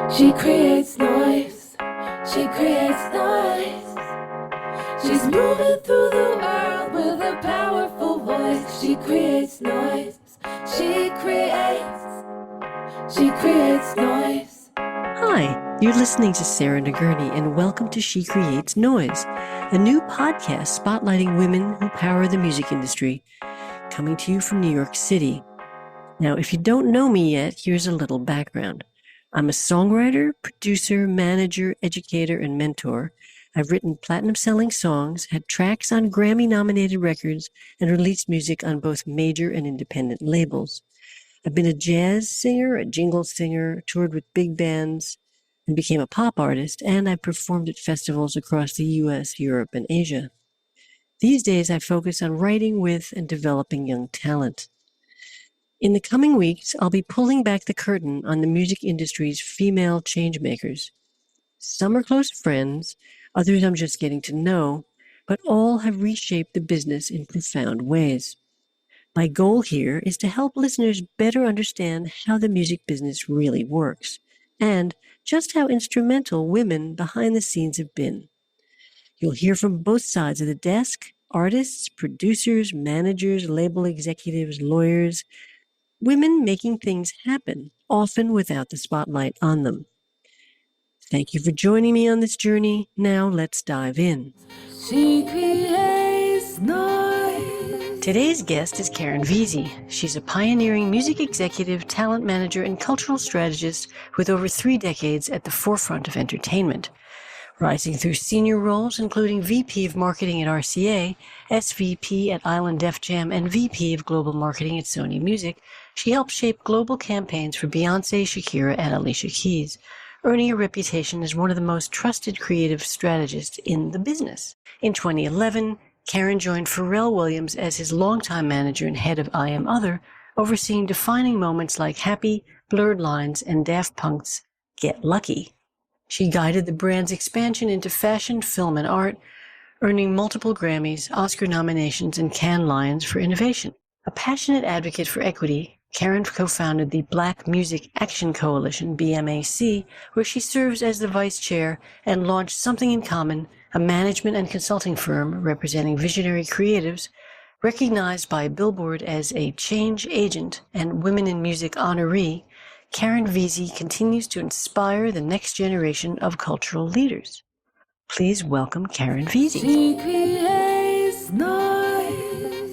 She creates noise. She creates noise. She's moving through the world with a powerful voice. She creates noise. She creates. She creates noise. Hi, you're listening to Sarah Nagurney, and welcome to She Creates Noise, a new podcast spotlighting women who power the music industry, coming to you from New York City. Now, if you don't know me yet, here's a little background. I'm a songwriter, producer, manager, educator, and mentor. I've written platinum-selling songs, had tracks on Grammy-nominated records, and released music on both major and independent labels. I've been a jazz singer, a jingle singer, toured with big bands, and became a pop artist, and I performed at festivals across the U.S., Europe, and Asia. These days, I focus on writing with and developing young talent. In the coming weeks, I'll be pulling back the curtain on the music industry's female changemakers. Some are close friends, others I'm just getting to know, but all have reshaped the business in profound ways. My goal here is to help listeners better understand how the music business really works, and just how instrumental women behind the scenes have been. You'll hear from both sides of the desk: artists, producers, managers, label executives, lawyers, women making things happen, often without the spotlight on them. Thank you for joining me on this journey. Now let's dive in. She creates noise. Today's guest is Caron Veazey. She's a pioneering music executive, talent manager, and cultural strategist with over 3 decades at the forefront of entertainment. Rising through senior roles, including VP of Marketing at RCA, SVP at Island Def Jam, and VP of Global Marketing at Sony Music, she helped shape global campaigns for Beyoncé, Shakira, and Alicia Keys, earning a reputation as one of the most trusted creative strategists in the business. In 2011, Caron joined Pharrell Williams as his longtime manager and head of I Am Other, overseeing defining moments like Happy, Blurred Lines, and Daft Punk's Get Lucky. She guided the brand's expansion into fashion, film, and art, earning multiple Grammys, Oscar nominations, and Cannes Lions for innovation. A passionate advocate for equity, Caron co-founded the Black Music Action Coalition, BMAC, where she serves as the vice chair, and launched Something in Common, a management and consulting firm representing visionary creatives, recognized by Billboard as a change agent and Women in Music honoree. Caron Veazey continues to inspire the next generation of cultural leaders. Please welcome Caron Veazey. She creates noise.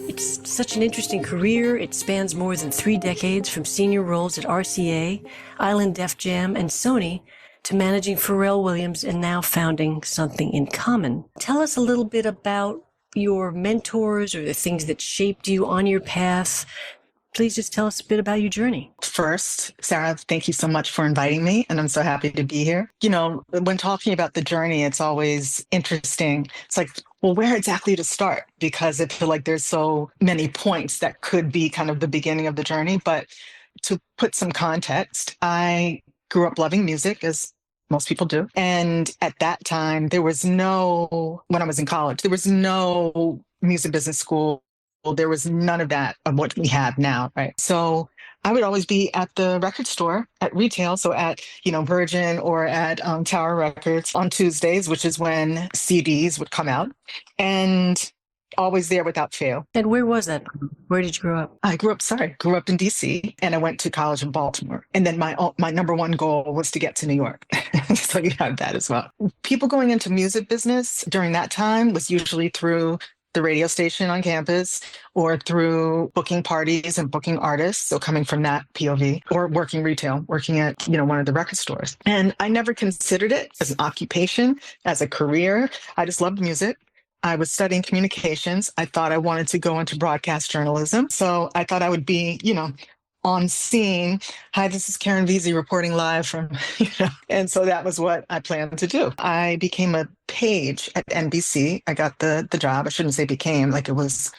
It's such an interesting career. It spans more than 3 decades, from senior roles at RCA, Island Def Jam, and Sony, to managing Pharrell Williams and now founding Something in Common. Tell us a little bit about your mentors or the things that shaped you on your path. Please just tell us a bit about your journey. First, Sarah, thank you so much for inviting me, and I'm so happy to be here. You know, when talking about the journey, it's always interesting. It's like, well, where exactly to start? Because I feel like there's so many points that could be kind of the beginning of the journey. But to put some context, I grew up loving music, as most people do. And at that time, when I was in college, there was no music business school. There was none of that of what we have now, right? So I would always be at the record store at retail, so at Virgin or at Tower Records on Tuesdays, which is when CDs would come out, and always there without fail. And where was that? Where did you grow up? I grew up in DC, and I went to college in Baltimore. And then my number one goal was to get to New York. So you have that as well. People going into music business during that time was usually through the radio station on campus, or through booking parties and booking artists. So coming from that POV, or working retail, working at, one of the record stores. And I never considered it as an occupation, as a career. I just loved music. I was studying communications. I thought I wanted to go into broadcast journalism. So I thought I would be, on scene. Hi, this is Caron Veazey reporting live from, and so that was what I planned to do. I became a page at NBC. I got the job. I shouldn't say became, like it was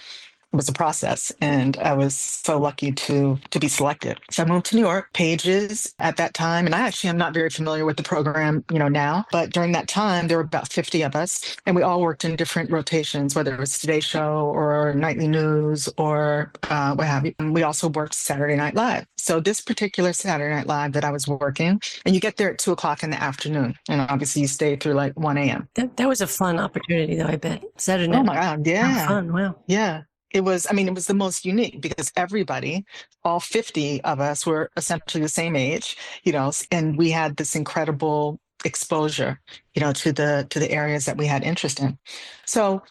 was a process, and I was so lucky to be selected. So I moved to New York. Pages at that time, and I actually am not very familiar with the program, now, but during that time there were about 50 of us, and we all worked in different rotations, whether it was Today Show or Nightly News or what have you. And we also worked Saturday Night Live. So this particular Saturday Night Live that I was working, and you get there at 2 o'clock in the afternoon, and obviously you stay through like 1 a.m. That was a fun opportunity, though, I bet. Saturday Oh night. my God, How yeah. fun. Wow. Yeah. It was the most unique because everybody, all 50 of us were essentially the same age, and we had this incredible exposure, to the areas that we had interest in. So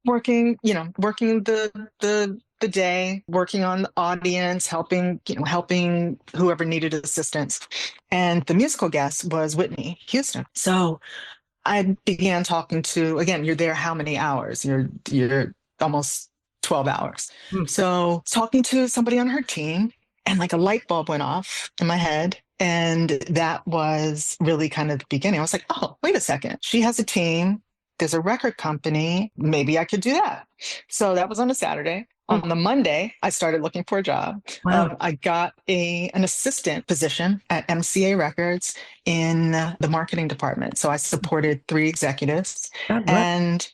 working the day, working on the audience, helping whoever needed assistance. And the musical guest was Whitney Houston. So I began talking to, again, you're there how many hours? You're almost 12 hours. So talking to somebody on her team, and like a light bulb went off in my head. And that was really kind of the beginning. I was like, oh, wait a second. She has a team. There's a record company. Maybe I could do that. So that was on a Saturday. On the Monday, I started looking for a job. Wow. I got an assistant position at MCA Records in the marketing department. So I supported 3 executives. God bless. And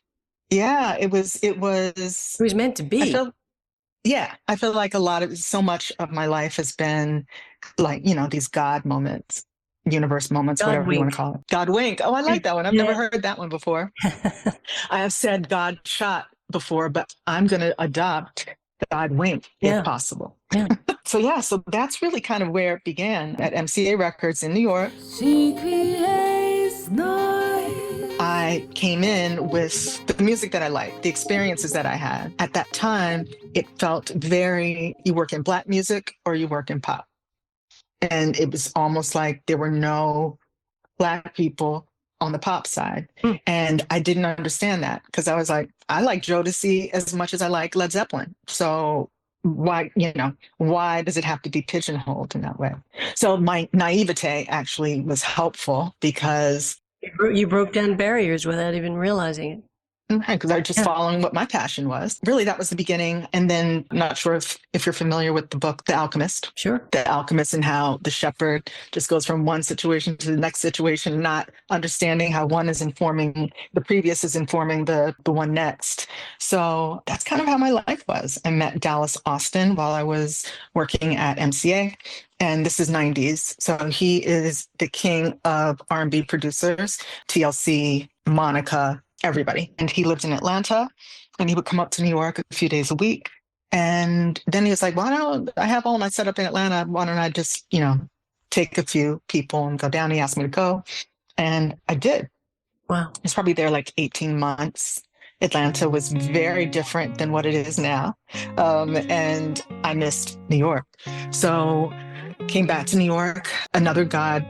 yeah, it was It was meant to be. I feel like so much of my life has been like, these God moments, universe moments, God whatever you want wink. to call it. God wink. Oh, I like that one. I've never heard that one before. I have said God shot before, but I'm going to adopt God wink if possible. Yeah. So that's really kind of where it began at MCA Records in New York. She creates noise. I came in with the music that I liked, the experiences that I had. At that time, it felt you work in Black music or you work in pop. And it was almost like there were no Black people on the pop side. And I didn't understand that because I was like, I like Jodeci as much as I like Led Zeppelin. So why does it have to be pigeonholed in that way? So my naivete actually was helpful because You broke down barriers without even realizing it. because I was just following what my passion was. Really, that was the beginning. And then, I'm not sure if you're familiar with the book, The Alchemist. Sure. The Alchemist, and how the shepherd just goes from one situation to the next situation, not understanding how one is informing, the previous is informing the one next. So that's kind of how my life was. I met Dallas Austin while I was working at MCA. And this is 90s. So he is the king of R&B producers, TLC, Monica, everybody. And he lived in Atlanta, and he would come up to New York a few days a week. And then he was like, why don't I have all my setup in Atlanta? Why don't I just, take a few people and go down? He asked me to go. And I did. Wow. I was probably there like 18 months. Atlanta was very different than what it is now. And I missed New York. So came back to New York, another God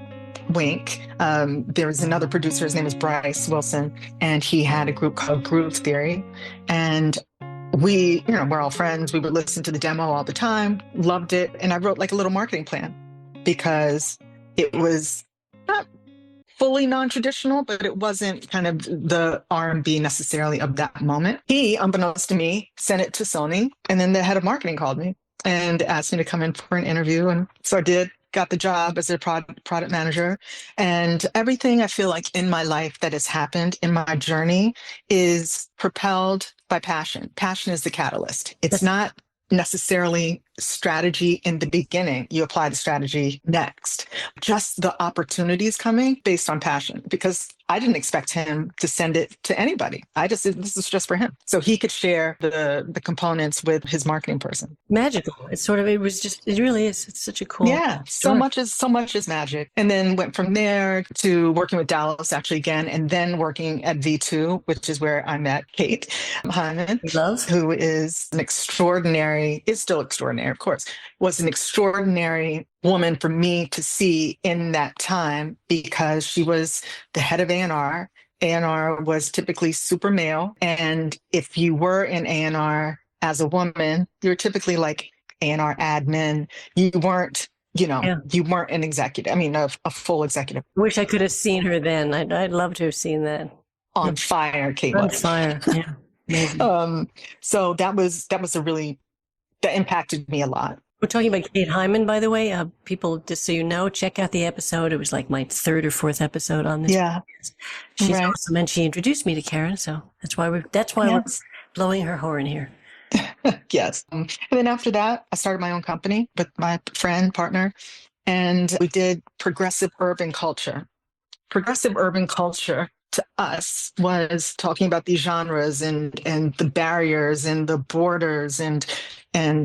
wink. There was another producer, his name is Bryce Wilson, and he had a group called Groove Theory. And we, we're all friends. We would listen to the demo all the time, loved it. And I wrote like a little marketing plan because it was not fully non-traditional, but it wasn't kind of the R&B necessarily of that moment. He, unbeknownst to me, sent it to Sony, and then the head of marketing called me and asked me to come in for an interview. And so I did, got the job as their product manager. And everything I feel like in my life that has happened in my journey is propelled by passion. Passion is the catalyst. It's not necessarily strategy in the beginning. You apply the strategy next. Just the opportunities coming based on passion, because I didn't expect him to send it to anybody. This is just for him. So he could share the components with his marketing person. Magical. It really is. It's such a cool. Yeah. So much is magic. And then went from there to working with Dallas actually again, and then working at V2, which is where I met Kate Hyman, who is still extraordinary, of course, was an extraordinary woman for me to see in that time because she was the head of A&R. A&R was typically super male. And if you were in A&R as a woman, you were typically like A&R admin. You weren't, you weren't an executive. I mean, a full executive. I wish I could have seen her then. I'd love to have seen that. On fire, Kate was. On fire, yeah. Amazing. So that impacted me a lot. We're talking about Kate Hyman, by the way. People, just so you know, check out the episode. It was like my third or fourth episode on this. Yeah. She's Right. awesome, and she introduced me to Caron, so that's why we're Yes. blowing her horn here. Yes. And then after that, I started my own company with my partner, and we did progressive urban culture. Progressive urban culture to us was talking about these genres and the barriers and the borders and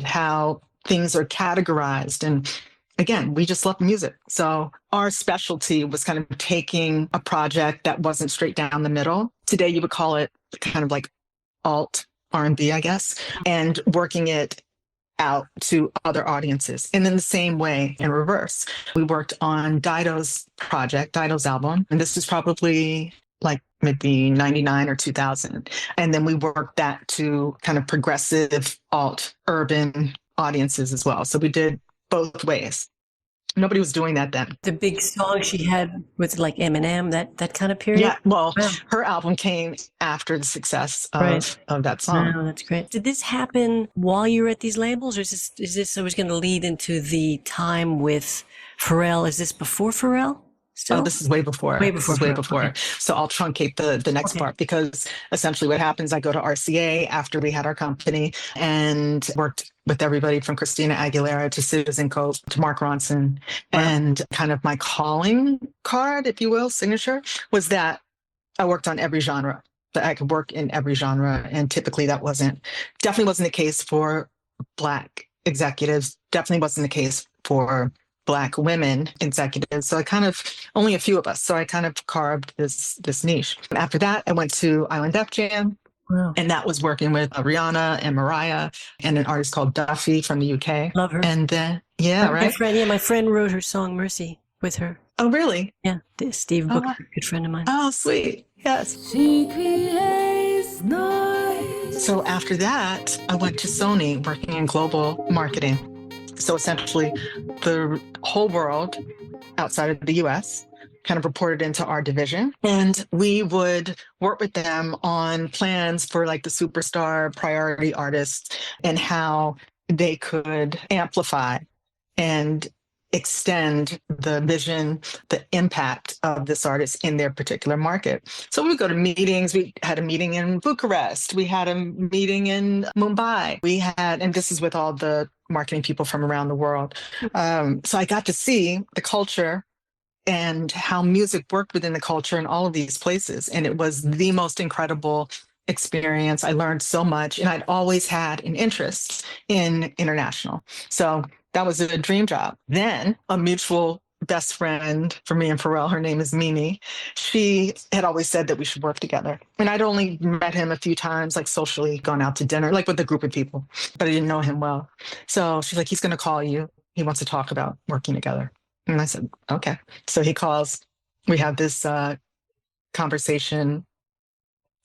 how things are categorized. And again, we just love music. So our specialty was kind of taking a project that wasn't straight down the middle. Today you would call it kind of like alt R&B, I guess, and working it out to other audiences. And in the same way, in reverse, we worked on Dido's album. And this is probably like maybe 99 or 2000. And then we worked that to kind of progressive alt urban audiences as well. So we did both ways. Nobody was doing that then. The big song she had with like Eminem, that kind of period? Yeah, well, Wow. her album came after the success Right. of that song. Oh, that's great. Did this happen while you were at these labels, or is this always going to lead into the time with Pharrell? Is this before Pharrell? Oh, this is way before. Way This before is way Pharrell. before. Okay. So I'll truncate the next Okay. part, because essentially what happens, I go to RCA after we had our company and worked with everybody from Christina Aguilera to Citizen Cope to Mark Ronson. Wow. And kind of my calling card, if you will, signature, was that I worked on every genre, that I could work in every genre. And typically that definitely wasn't the case for Black executives, definitely wasn't the case for Black women executives. So only a few of us. So I kind of carved this niche. After that, I went to Island Def Jam. Wow. And that was working with Rihanna and Mariah and an artist called Duffy from the UK. Love her. And then, yeah, right? My friend wrote her song Mercy with her. Oh, really? Yeah, Steve Booker, good friend of mine. Oh, sweet. Yes. She creates noise. So after that, I went to Sony working in global marketing. So essentially, the whole world outside of the US kind of reported into our division. And we would work with them on plans for like the superstar priority artists and how they could amplify and extend the vision, the impact of this artist in their particular market. So we would go to meetings. We had a meeting in Bucharest. We had a meeting in Mumbai. And this is with all the marketing people from around the world. So I got to see the culture and how music worked within the culture in all of these places. And it was the most incredible experience. I learned so much, and I'd always had an interest in international. So that was a dream job. Then a mutual best friend for me and Pharrell, her name is Mimi. She had always said that we should work together. And I'd only met him a few times, like socially, gone out to dinner, like with a group of people, but I didn't know him well. So she's like, he's going to call you. He wants to talk about working together. And I said, okay. So he calls. We have this conversation.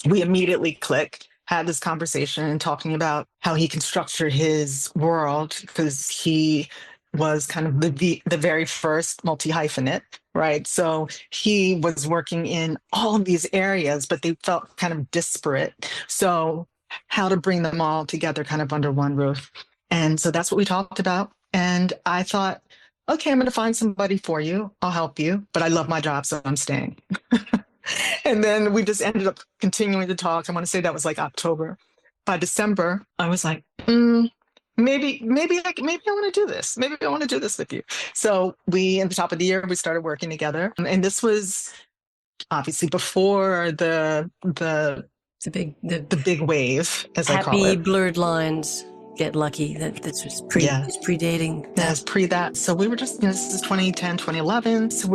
We immediately click, had this conversation talking about how he can structure his world, because he was kind of the very first multi-hyphenate, right? So he was working in all of these areas, but they felt kind of disparate. So how to bring them all together kind of under one roof. And so that's what we talked about. And I thought, okay, I'm going to find somebody for you. I'll help you. But I love my job, so I'm staying. And then we just ended up continuing to talk. I want to say that was like October. By December, I was like, maybe I want to do this. Maybe I want to do this with you. So at the top of the year, we started working together. And this was obviously before the big wave, as I call Happy it. blurred lines. Get lucky. This was it's predating. That's pre that. So we were just, this is 2010, 2011. So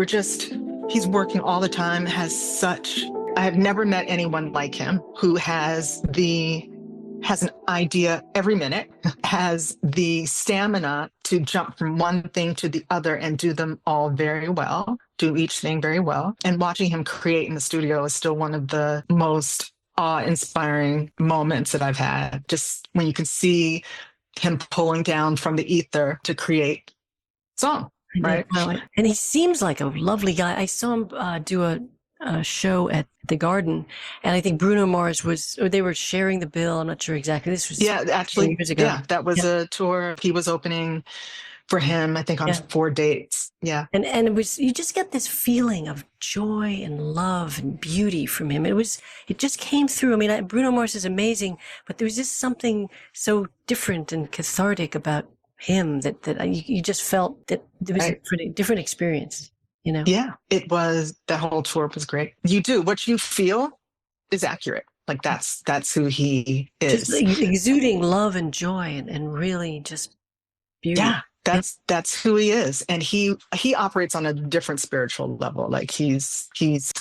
he's working all the time, I have never met anyone like him who has an idea every minute, has the stamina to jump from one thing to the other and do them all very well, do each thing very well. And watching him create in the studio is still one of the most awe-inspiring moments that I've had. Just when you can see him pulling down from the ether to create song, right? And he seems like a lovely guy. I saw him do show at the Garden, and I think Bruno Mars or they were sharing the bill. I'm not sure exactly. This was actually, years ago. that was a tour. He was opening for him, I think, on 4 dates. Yeah. And it was, you just get this feeling of joy and love and beauty from him. It just came through. I mean, Bruno Mars is amazing, but there was just something so different and cathartic about him that you just felt that there was a different experience, you know? Yeah, that whole tour was great. What you feel is accurate. Like that's who he is. Just exuding love and joy and really just beauty. Yeah. That's who he is. And he operates on a different spiritual level. Like he's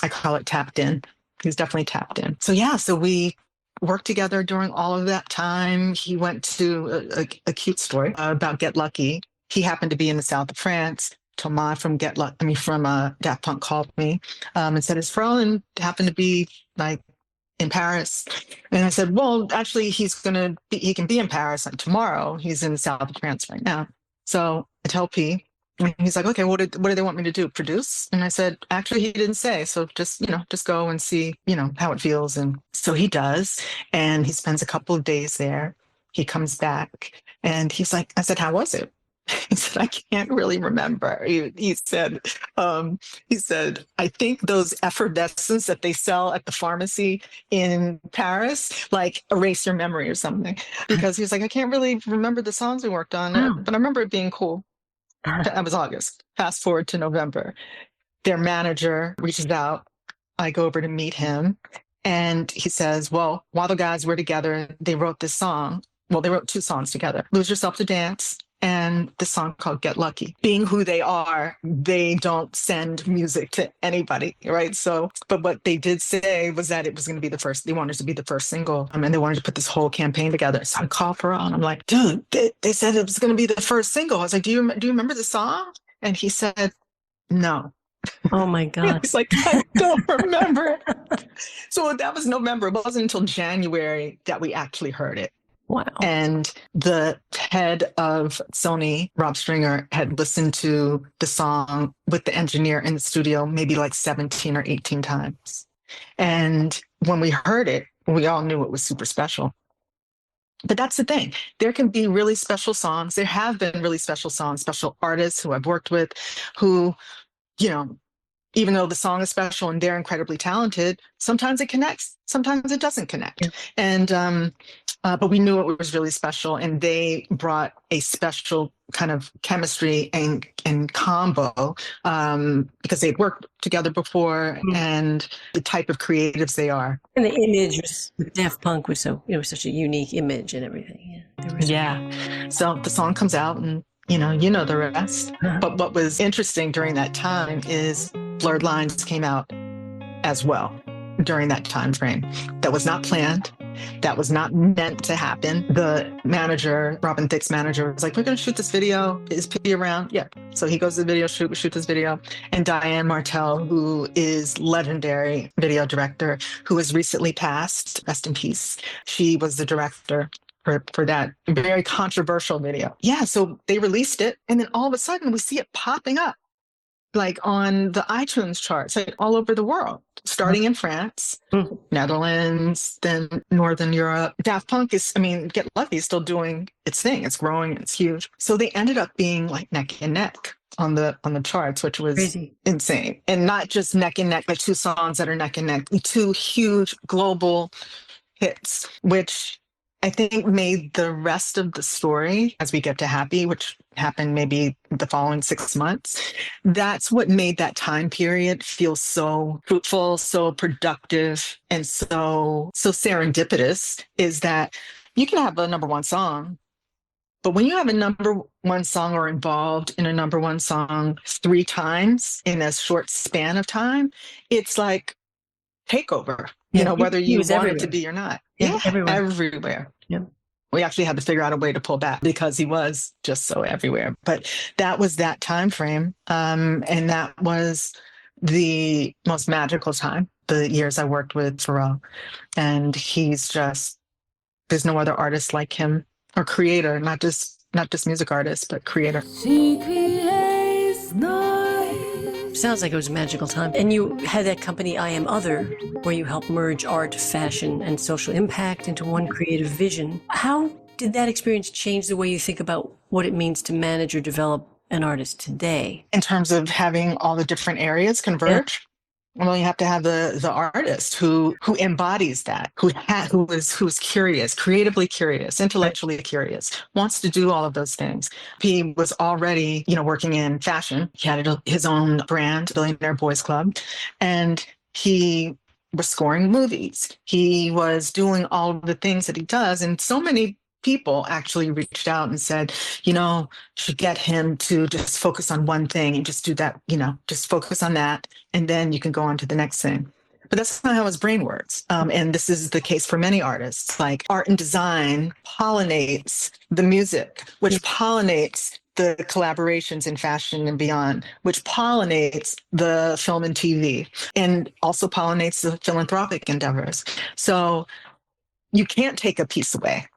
I call it tapped in. He's definitely tapped in. So we worked together during all of that time. He went to a cute story about Get Lucky. He happened to be in the south of France. Thomas from Daft Punk called me and said, "Is Pharrell and happened to be like in Paris?" And I said, "Well, actually, he can be in Paris tomorrow. He's in the south of France right now." So I tell P, and he's like, "Okay, what do they want me to do? Produce?" And I said, "Actually, he didn't say. So just go and see, how it feels." And so he does, and he spends a couple of days there. He comes back, and he's like, I said, "How was it?" He said, "I can't really remember." He said, "I think those effervescents that they sell at the pharmacy in Paris, like erase your memory or something." Because he's like, "I can't really remember the songs we worked on, but I remember it being cool." That was August. Fast forward to November. Their manager reaches out. I go over to meet him, and he says, "Well, while the guys were together, they wrote this song. Well, they wrote 2 songs together, Lose Yourself to Dance and the song called Get Lucky." Being who they are, they don't send music to anybody, right? So, but what they did say was that it was going to be they wanted to be the first single, and they wanted to put this whole campaign together. So I called Pharrell, and I'm like, "Dude, they said it was going to be the first single." I was like, do you remember the song?" And he said, "No." Oh my God. He's like, "I don't remember." So that was November. It wasn't until January that we actually heard it. Wow. And the head of Sony, Rob Stringer, had listened to the song with the engineer in the studio maybe like 17 or 18 times. And when we heard it, we all knew it was super special. But that's the thing. There can be really special songs. There have been really special songs, special artists who I've worked with who, even though the song is special and they're incredibly talented, sometimes it connects, sometimes it doesn't connect. Yeah. And but we knew it was really special, and they brought a special kind of chemistry and combo because they'd worked together before, and the type of creatives they are. And the image with Daft Punk was such a unique image and everything. Yeah. So the song comes out, and you know the rest. But what was interesting during that time is Blurred Lines came out as well during that time frame. That was not planned. That was not meant to happen. The manager, Robin Thicke's manager, was like, "We're going to shoot this video. Is P around?" Yeah. So he goes to the video shoot. We shoot this video. And Diane Martel, who is legendary video director, who has recently passed, rest in peace. She was the director for that very controversial video. Yeah, so they released it, and then all of a sudden we see it popping up like on the iTunes charts, like all over the world, starting in France, Netherlands, then Northern Europe. Daft Punk Get Lucky is still doing its thing. It's growing, it's huge. So they ended up being like neck and neck on the charts, which was crazy. Insane. And not just neck and neck, but 2 songs that are neck and neck, 2 huge global hits, which I think made the rest of the story, as we get to Happy, which happened maybe the following 6 months, that's what made that time period feel so fruitful, so productive, and so serendipitous, is that you can have a number 1 song, but when you have a number 1 song or involved in a number 1 song 3 times in a short span of time, it's like takeover. Whether you want it to be or not. Yeah, everywhere. Yeah. We actually had to figure out a way to pull back because he was just so everywhere. But that was that time frame. And that was the most magical time, the years I worked with Pharrell. And there's no other artist like him, or creator, not just music artist, but creator. She creates noise. sounds like it was a magical time. And you had that company, I Am Other, where you helped merge art, fashion, and social impact into one creative vision. How did that experience change the way you think about what it means to manage or develop an artist today? In terms of having all the different areas converge, well, you have to have the artist who embodies that, who's curious, creatively curious, intellectually curious, wants to do all of those things. He was already, working in fashion. He had his own brand, Billionaire Boys Club, and he was scoring movies. He was doing all of the things that he does, and so many people actually reached out and said, should get him to just focus on one thing and just do that, just focus on that. And then you can go on to the next thing. But that's not how his brain works. And this is the case for many artists. Like art and design pollinates the music, which pollinates the collaborations in fashion and beyond, which pollinates the film and TV, and also pollinates the philanthropic endeavors. So you can't take a piece away,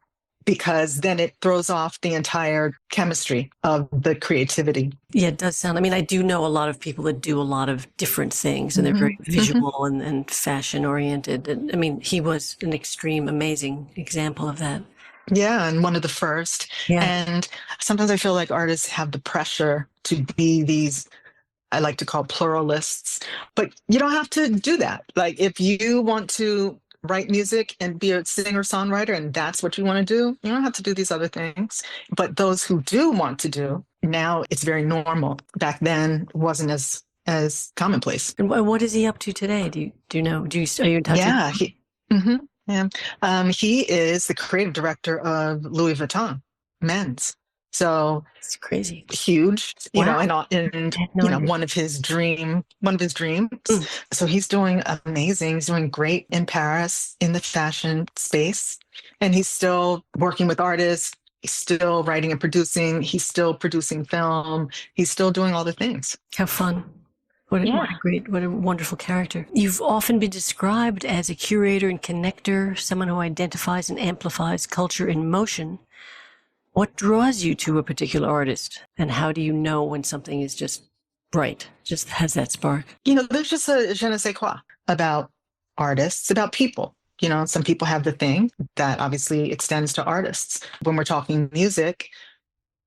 because then it throws off the entire chemistry of the creativity. Yeah, it does sound, I do know a lot of people that do a lot of different things, and they're very visual and fashion oriented. And he was an extreme, amazing example of that. Yeah, and one of the first. Yeah. And sometimes I feel like artists have the pressure to be these, I like to call pluralists, but you don't have to do that. Like if you want to write music and be a singer-songwriter, and that's what you want to do, you don't have to do these other things. But those who do want to do, now it's very normal. Back then, it wasn't as commonplace. And what is he up to today? Do you know? Are you in touch with him? He is the creative director of Louis Vuitton men's. So it's crazy, huge, wow. And one of his dreams. So he's doing amazing. He's doing great in Paris in the fashion space, and he's still working with artists. He's still writing and producing. He's still producing film. He's still doing all the things. How fun. What a wonderful character. You've often been described as a curator and connector, someone who identifies and amplifies culture in motion. What draws you to a particular artist, and how do you know when something is just bright, just has that spark? There's just a je ne sais quoi about artists, about people. Some people have the thing that obviously extends to artists. When we're talking music,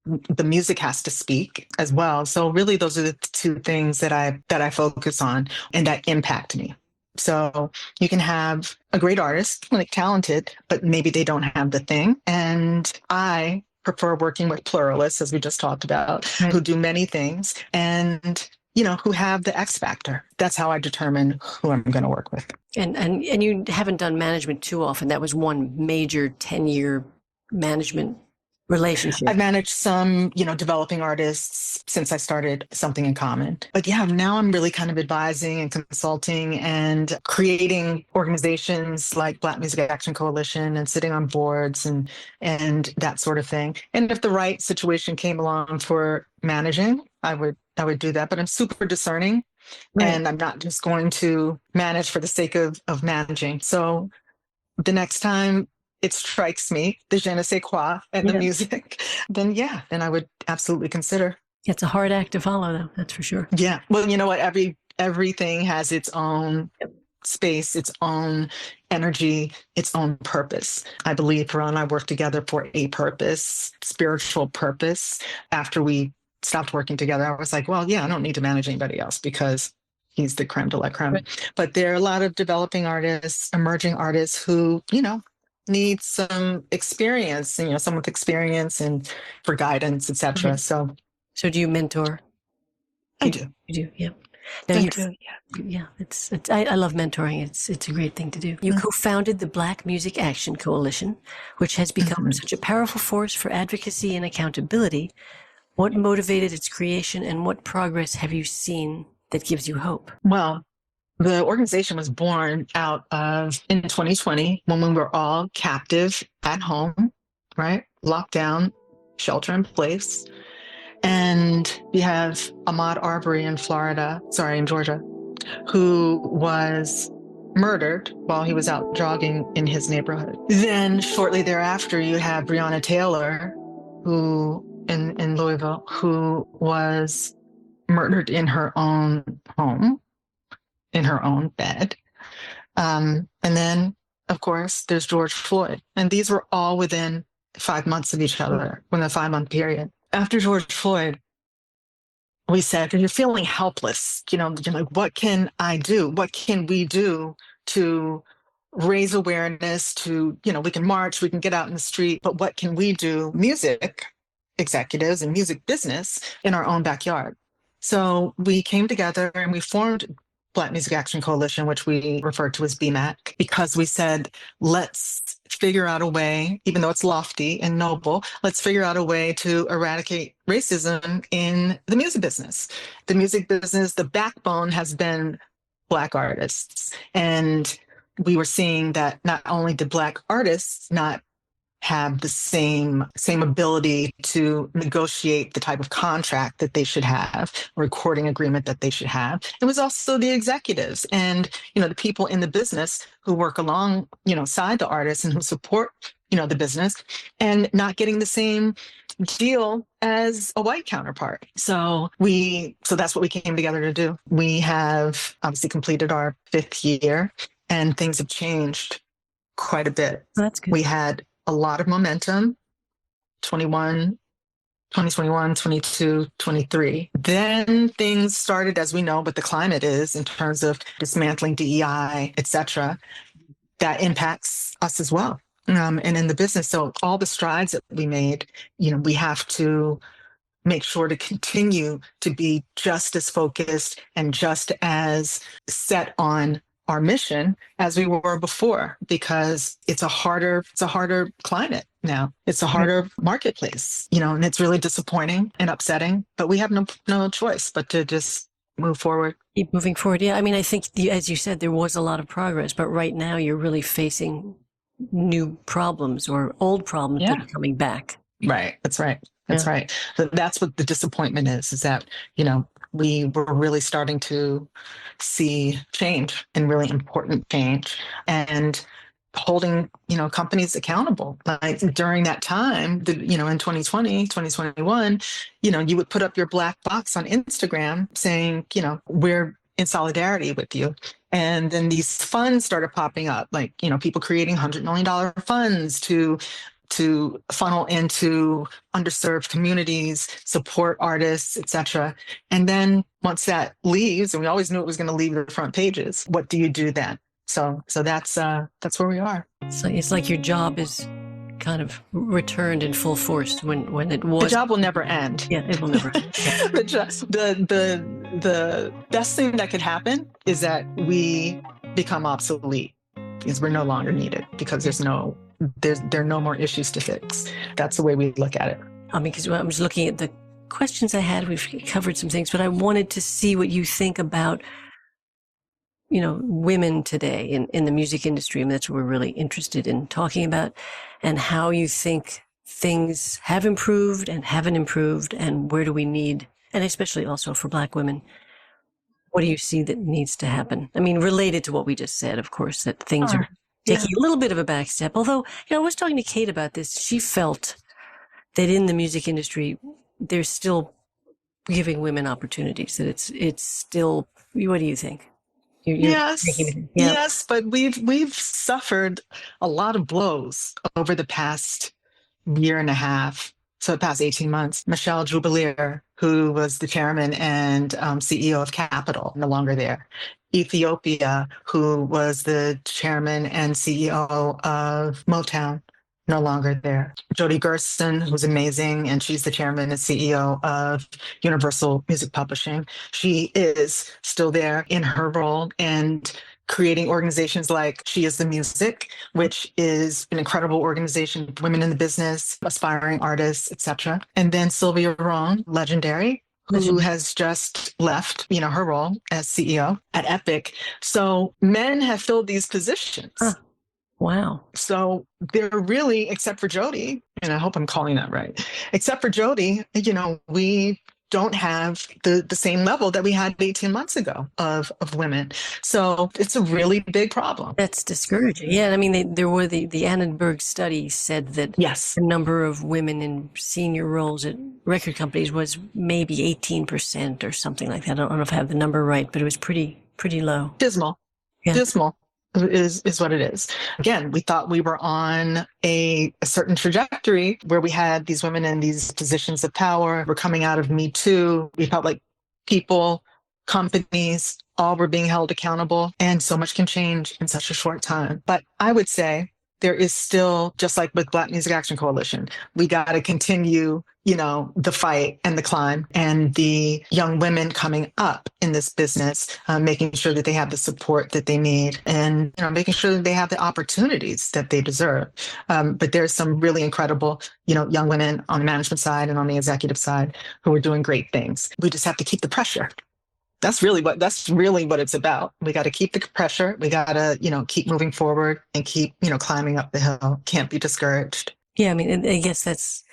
the music has to speak as well. So really those are the two things that I focus on and that impact me. So you can have a great artist, like talented, but maybe they don't have the thing. And I prefer working with pluralists, as we just talked about, who do many things and, who have the X factor. That's how I determine who I'm going to work with. And you haven't done management too often. That was one major 10-year management relationship. I've managed some, developing artists since I started Something in Common. But yeah, now I'm really kind of advising and consulting and creating organizations like Black Music Action Coalition and sitting on boards and that sort of thing. And if the right situation came along for managing, I would do that. But I'm super discerning, and I'm not just going to manage for the sake of managing. So the next time it strikes me, the je ne sais quoi and the music, then I would absolutely consider. It's a hard act to follow, though. That's for sure. Yeah. Well, you know what? Everything has its own space, its own energy, its own purpose. I believe Pharrell and I worked together for a purpose, spiritual purpose. After we stopped working together, I was like, well, yeah, I don't need to manage anybody else because he's the creme de la creme. Right. But there are a lot of developing artists, emerging artists who, need some experience, someone with experience and for guidance, etc. Mm-hmm. So do you mentor? I do. You do, yeah. Now yeah. It's I love mentoring. It's a great thing to do. You co-founded the Black Music Action Coalition, which has become such a powerful force for advocacy and accountability. What motivated its creation, and what progress have you seen that gives you hope? Well, the organization was born out of, in 2020, when we were all captive at home, right? Locked down, shelter in place. And we have Ahmaud Arbery in Georgia, who was murdered while he was out jogging in his neighborhood. Then shortly thereafter, you have Breonna Taylor, who in Louisville, who was murdered in her own home, in her own bed. And then, of course, there's George Floyd. And these were all within 5 months of each other, within a 5 month period. After George Floyd, we said, you're feeling helpless. You're like, what can I do? What can we do to raise awareness we can march, we can get out in the street, but what can we do, music executives and music business, in our own backyard? So we came together and we formed Black Music Action Coalition, which we refer to as BMAC, because we said, let's figure out a way, even though it's lofty and noble, let's figure out a way to eradicate racism in the music business. The music business, the backbone has been Black artists. And we were seeing that not only did Black artists not have the same ability to negotiate the type of contract that they should have, recording agreement that they should have. It was also the executives and, the people in the business who work along, side the artists and who support, the business, and not getting the same deal as a white counterpart. So that's what we came together to do. We have obviously completed our 5th year and things have changed quite a bit. That's good. We had a lot of momentum, 2021, 22, 23. Then things started, as we know, what the climate is in terms of dismantling DEI, et cetera. That impacts us as well. And in the business. So all the strides that we made, we have to make sure to continue to be just as focused and just as set on our mission as we were before, because it's a harder climate now. It's a harder marketplace, and it's really disappointing and upsetting, but we have no choice but to just move forward. Keep moving forward. Yeah. I mean, I think, as you said, there was a lot of progress, but right now you're really facing new problems or old problems that are coming back. Right. That's right. That's right. That's what the disappointment is that, we were really starting to see change, and really important change, and holding, companies accountable. Like during that time, in 2020, 2021, you would put up your black box on Instagram saying, we're in solidarity with you. And then these funds started popping up, like, people creating $100 million funds to funnel into underserved communities, support artists, etc. And then once that leaves, and we always knew it was going to leave the front pages, what do you do then? So that's where we are. So it's like your job is kind of returned in full force when it was. The job will never end. Yeah, it will never end. The best thing that could happen is that we become obsolete, because we're no longer needed, because there are no more issues to fix. That's the way we look at it. I mean, because I was looking at the questions I had, we've covered some things, but I wanted to see what you think about, women today in the music industry. And that's what we're really interested in talking about, and how you think things have improved and haven't improved, and where do we need, and especially also for Black women, what do you see that needs to happen? I mean, related to what we just said, of course, that things are taking a little bit of a back step. Although, I was talking to Kate about this. She felt that in the music industry, they're still giving women opportunities, that it's still, what do you think? Yes, but we've suffered a lot of blows over the past year and a half. So the past 18 months. Michelle Jubileer, who was the chairman and CEO of Capitol, no longer there. Ethiopia, who was the chairman and CEO of Motown, no longer there. Jody Gerson, who's amazing, and she's the chairman and CEO of Universal Music Publishing. She is still there in her role and creating organizations like She Is the Music, which is an incredible organization for women in the business, aspiring artists, etc. And then Sylvia Rhone, legendary, who has just left, her role as CEO at Epic. So men have filled these positions. Wow. So they're really, except for Jody, and I hope I'm calling that right, except for Jody, we don't have the same level that we had 18 months ago of women. So it's a really big problem. That's discouraging. Yeah, I mean, there were the Annenberg study said that Yes. the number of women in senior roles at record companies was maybe 18% or something like that. I don't know if I have the number right, but it was pretty low. Dismal. Yeah. Dismal is what it is. Again, we thought we were on a certain trajectory where we had these women in these positions of power. We're coming out of Me Too. We felt like people, companies, all were being held accountable, and so much can change in such a short time. But I would say there is still, just like with Black Music Action Coalition, we got to continue, the fight and the climb, and the young women coming up in this business, making sure that they have the support that they need, and making sure that they have the opportunities that they deserve. But there's some really incredible, young women on the management side and on the executive side who are doing great things. We just have to keep the pressure. That's really what it's about. We got to keep the pressure. We got to, keep moving forward and keep, climbing up the hill. Can't be discouraged. Yeah, I mean, I guess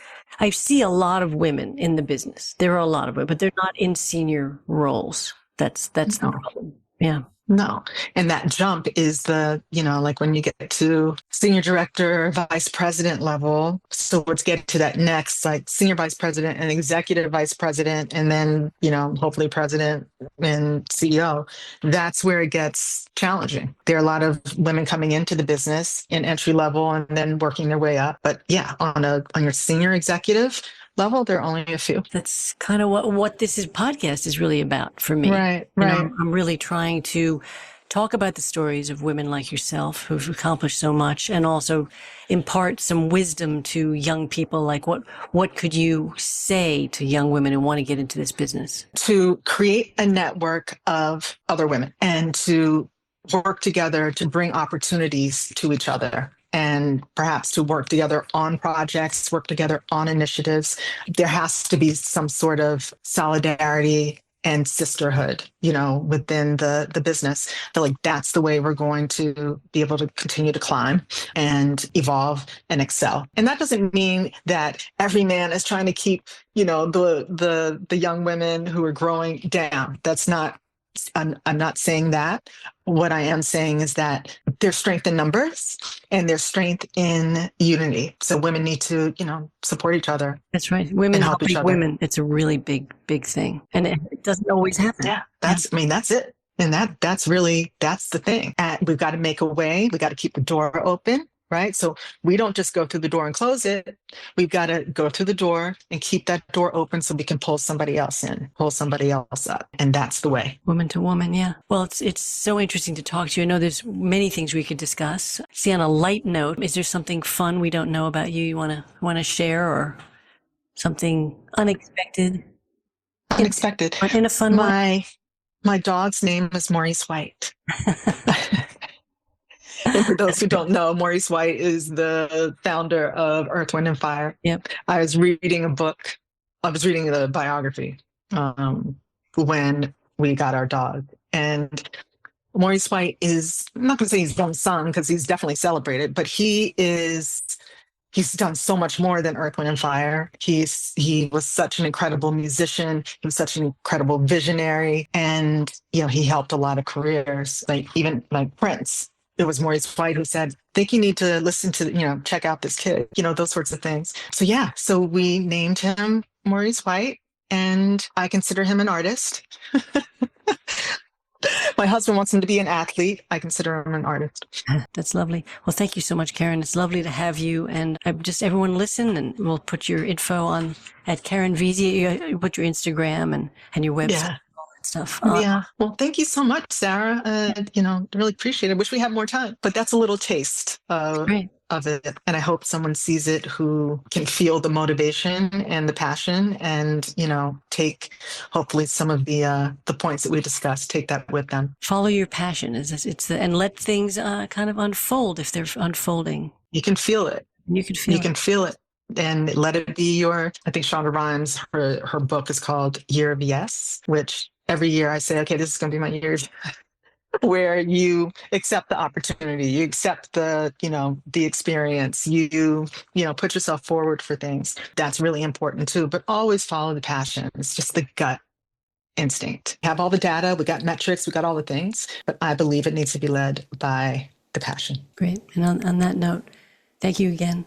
I see a lot of women in the business. There are a lot of women, but they're not in senior roles. That's the problem. Yeah. No. And that jump is like when you get to senior director, vice president level. So let's get to that next, like senior vice president and executive vice president, and then, hopefully president and CEO. That's where it gets challenging. There are a lot of women coming into the business in entry level and then working their way up. But yeah, on your senior executive level, there are only a few. That's kind of what this podcast is really about for me. Right. I'm really trying to talk about the stories of women like yourself who've accomplished so much, and also impart some wisdom to young people. Like what could you say to young women who want to get into this business? To create a network of other women and to work together to bring opportunities to each other, and perhaps to work together on projects, work together on initiatives. There has to be some sort of solidarity and sisterhood, within the business. I feel like that's the way we're going to be able to continue to climb and evolve and excel. And that doesn't mean that every man is trying to keep, the young women who are growing down. That's not, I'm not saying that. What I am saying is that there's strength in numbers and there's strength in unity. So women need to, support each other. That's right. Women help each other. Women. It's a really big thing. And it doesn't always happen. Yeah. That's it. And that's the thing. And we've got to make a way. We got to keep the door open. Right. So we don't just go through the door and close it. We've got to go through the door and keep that door open so we can pull somebody else in, pull somebody else up. And that's the way. Woman to woman. Yeah. Well, it's so interesting to talk to you. I know there's many things we could discuss. See, on a light note, is there something fun we don't know about you want to share, or something unexpected? Unexpected. In a fun way? My dog's name is Maurice White. And for those who don't know, Maurice White is the founder of Earth, Wind and Fire. Yep. I was reading the biography when we got our dog. And Maurice White I'm not going to say he's unsung because he's definitely celebrated, but he's done so much more than Earth, Wind and Fire. He was such an incredible musician. He was such an incredible visionary. And, he helped a lot of careers, even Prince. It was Maurice White who said, I think you need to listen to, check out this kid, those sorts of things. So we named him Maurice White, and I consider him an artist. My husband wants him to be an athlete. I consider him an artist. That's lovely. Well, thank you so much, Caron. It's lovely to have you. And everyone listen, and we'll put your info at Caron Veazey. You put your Instagram and your website. Yeah. Stuff. Yeah. Well, thank you so much, Sarah. Really appreciate it. Wish we had more time, but that's a little taste of it. And I hope someone sees it who can feel the motivation and the passion, and, take hopefully some of the points that we discussed, take that with them. Follow your passion. And let things kind of unfold if they're unfolding. You can feel it. You can feel it. And let it be I think Shonda Rhimes, her book is called Year of Yes, which every year I say, okay, this is going to be my year. where you accept the opportunity, you accept the experience, put yourself forward for things. That's really important too, but always follow the passion. It's just the gut instinct. We have all the data, we got metrics, we got all the things, but I believe it needs to be led by the passion. Great. And on that note, thank you again.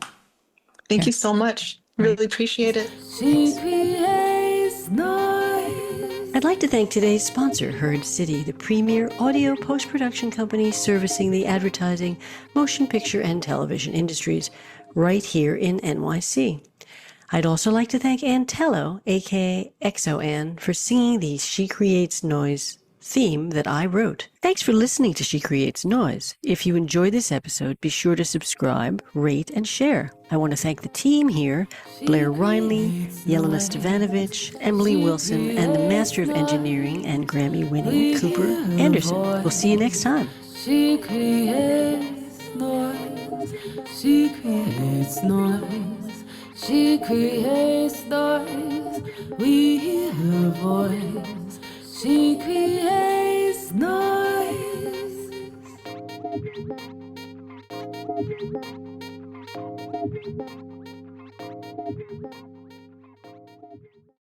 Thank you so much. Really appreciate it. She creates noise. I'd like to thank today's sponsor, Herd City, the premier audio post-production company servicing the advertising, motion picture, and television industries right here in NYC. I'd also like to thank Ann Tello, aka XO Ann, for singing the She Creates Noise theme that I wrote. Thanks for listening to She Creates Noise. If you enjoyed this episode, be sure to subscribe, rate, and share. I want to thank the team here, Blair Reinley, Yelena Stavanovich, Emily Wilson, and the Master of Engineering and Grammy-winning Cooper Anderson. We'll see you next time. She creates noise. She creates noise. She creates noise. We hear her voice. She creates noise.